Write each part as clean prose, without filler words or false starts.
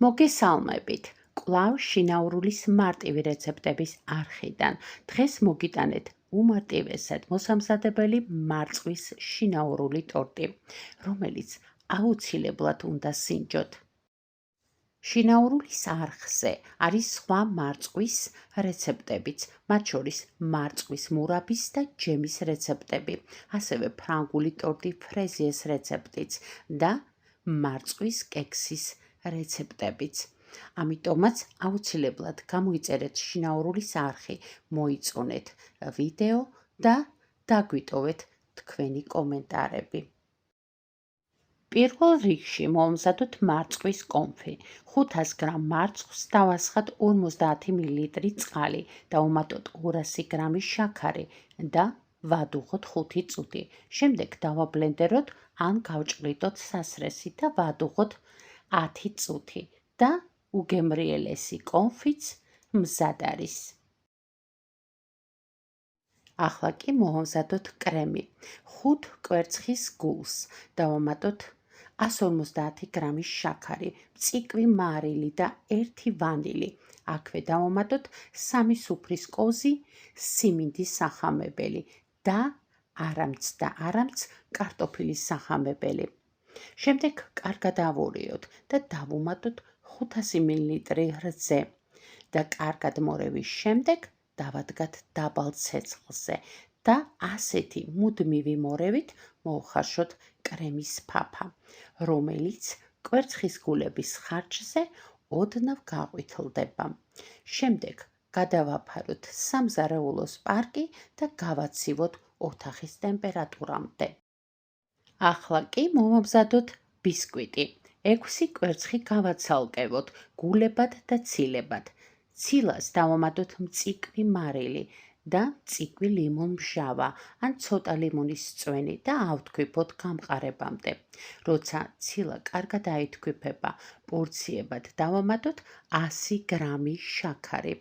მოგესალმებით. კვლავ შინაურულის მარტივი რეცეპტების არხიდან. დღეს მოგიტანეთ უმარტივესად მოსამზადებელი მარწყვის შინაურული ტორტი, რომელიც აუცილებლად უნდა სინჯოთ. შინაურულის არხზე არის სხვა მარწყვის რეცეპტებიც, მათ შორის მარწყვის მურაბის და ჯემის რეცეპტები, ასევე ფრანგული ტორტი ფრეზიეს რეცეპტიც და მარწყვის კექსის რეცეპტებიც. ამიტომაც აუცილებლად გამოიწერეთ შინაურულის არხი, მოიწონეთ ვიდეო და დაგვიტოვეთ თქვენი კომენტარები. პირველ რიგში მომზადოთ მარწყვის კონფი. 500 გრამ მარცხვს დავასხათ 50 მl წყალი, დავუმატოთ 200 გრამი შაქარი და ვადუღოთ 5 წუთი. შემდეგ დავაბლენდეროთ ან გავჭყლიდოთ სასრესი და ვადუღოთ 10 წუთი და უგემრიელესი კონფიც მზად არის. ახლა კი მოვამზადოთ კრემი. 5 კვერცხის გულს დავამატოთ 150 გრამი შაქარი, მწიკვი მარილი და 1 ვანილი. აქვე დავამატოთ 3 სუფრის კოზი სიმინდის სახამებელი და არამც კარტოფილის სახამებელი. შემდეგ კარგად ავურიოთ და დავუმატოთ 500 მl რძე და კარგად მორევის შემდეგ დავადგათ დაბალ ცეცხლზე და ასეთი მუდმივი მორევით მოვხარშოთ კრემის ფაფა, რომელიც კვერცხის გულების ხარჯზე ოდნავ გაყვითლდება. შემდეგ გადავაფაროთ სამზარეულოს პარკი და გავაცივოთ ოთახის ტემპერატურამდე. ახლა კი მოვამზადოთ ბისკვიტი. 6 კვერცხი გავაცალკევოთ გულებად და ცილებად. ცილას დავამატოთ მწიკვი მარილი და მწიკვი ლიმონმჟავა ან ცოტა ლიმონის წვენი და ავთქვიფოთ გამყარებამდე. როცა ცილა კარგად აითქვიფება, პორციებად დავამატოთ 100 გრამი შაქარი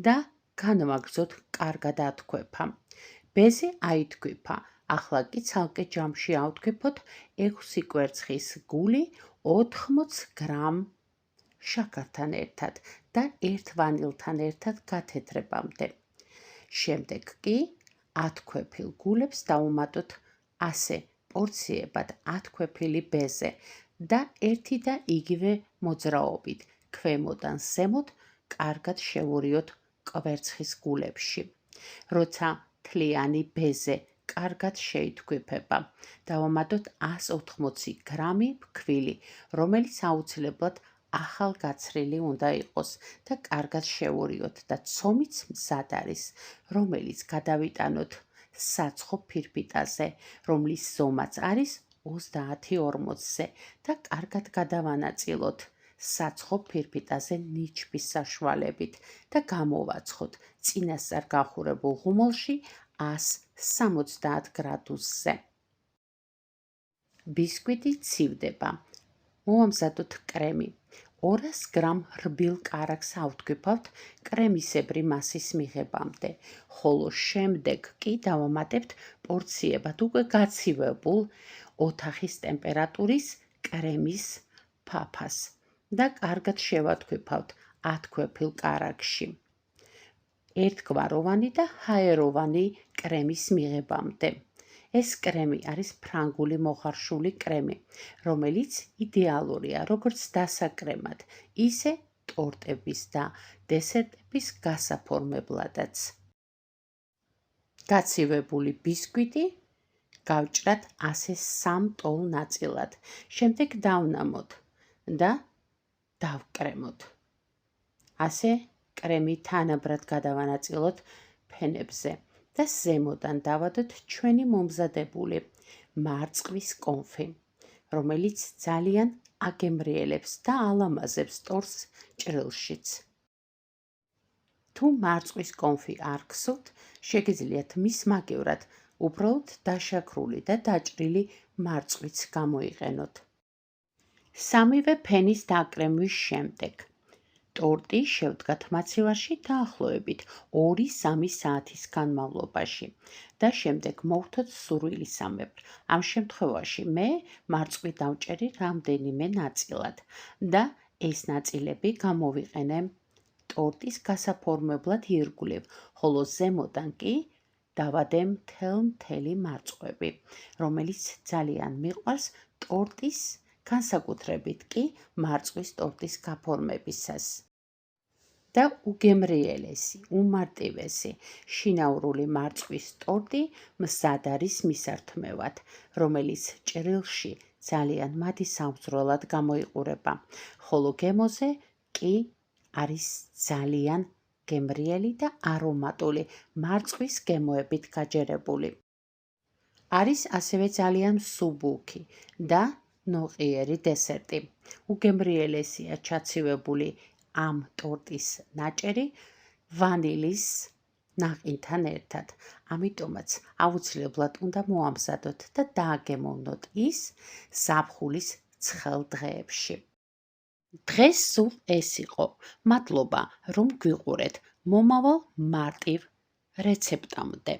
და განვაგრძოთ კარგად ათქვეფა. ბეზე აითქვიფა. ახლა კი ცალკე ჯამში ავთქვიფოთ 6 კვერცხის გული 80 გრამ შაქართან ერთად და 1 ვანილთან ერთად გათეთრებამდე. შემდეგ კი ათქვეფილ გულებს დავუმატოთ ასე პორციებად ათქვეფილი ბეზე და ერთი და იგივე მოძრაობით ქვემოდან ზემოთ კარგად შევურიოთ კვერცხის გულებში. როცა თლიანი ბეზე კარგად შეითქვიფება, დავამატოთ 180 გრამი ფქვილი, რომელიც აუცილებლად ახალგაცრილი უნდა იყოს და კარგად შევურიოთ და ცომიც მზად არის, რომელიც გადავიტანოთ საცხო ფირფიტაზე, რომლის ზომაც არის 30-40-ზე და კარგად გადავანაწილოთ საცხო ფირფიტაზე ნიჩბის საშუალებით და გამოვაცხოთ წინასწარ გახურებულ ღუმელში 170 გრადუსზე. ბისკვიტი ცივდება. მოვამზადოთ კრემი. 200 გრამ რბილ კარაქს ავთქვიფავთ კრემისებრი მასის მიღებამდე, ხოლო შემდეგ კი დავამატებთ პორციებად უკვე გაცივებულ ოთახის ტემპერატურის კრემის ფაფას და კარგად შევათქვიფავთ ათქვეფილ კარაქში. ერთგვაროვანი და ჰაეროვანი კრემის მიღებამდე. ეს კრემი არის ფრანგული მოხარშული კრემი, რომელიც იდეალურია როგორც დასაკრემად, ისე ტორტების და დესერტების გასაფორმებლადაც. გაცივებული ბისკვიტი გავჭრათ ასე 3 ტოლ ნაწილად. შემდეგ დავნამოთ და დავკრემოთ. ასე კრემი თანაბრად გადავანაწილოთ ფენებზე და ზემოდან დავადოთ ჩვენი მომზადებული მარწყვის კონფი, რომელიც ძალიან აგემრიელებს და ალამაზებს ტორტს ჭრილშიც. თუ მარწყვის კონფი არ გსურთ, შეგიძლიათ მის მაგივრად უბრალოდ დაშაქრული და დაჭრილი მარწყვიც გამოიყენოთ. სამივე ფენის დაკრემვის შემდეგ ტორტი შევდგათ მაცივარში დაახლოებით 2-3 საათის განმავლობაში და შემდეგ მოვთოთ სურვილისამებრ. ამ შემთხვევაში მე მარწყვი დავჭერი რამდენიმე ნაწილად და ეს ნაწილები გამოვიყენე ტორტის გასაფორმებლად ირგვლივ, ხოლო ზემოდან კი დავადე მთელი მარწყვები, რომელიც ძალიან მიყვარს ტორტის, განსაკუთრებით კი მარწვის ტორტის გაფორმებისას. და უგემრიელესი, უმარტივესი შინაურული მარწვის ტორტი მზად არის მისართმევად, რომელიც ჭრილში ძალიან მათი სამძვრელად გამოიყურება, ხოლო გემოზე კი არის ძალიან გემრიელი და არომატული მარწვის გემოებით გაჯერებული. არის ასევე ძალიან მსუბუქი და ნოყიერი დესერტი. უგემრიელესია ჩაცივებული ამ ტორტის ნაჭერი ვანილის ნაყინთან ერთად. ამიტომაც აუცილებლად უნდა მოამზადოთ და დააგემოვნოთ ის ზაფხულის ცხელ დღეებში. დღეს სულ ეს იყო. მადლობა, რომ გვიყურეთ. მომავალ მარტივ რეცეპტამდე.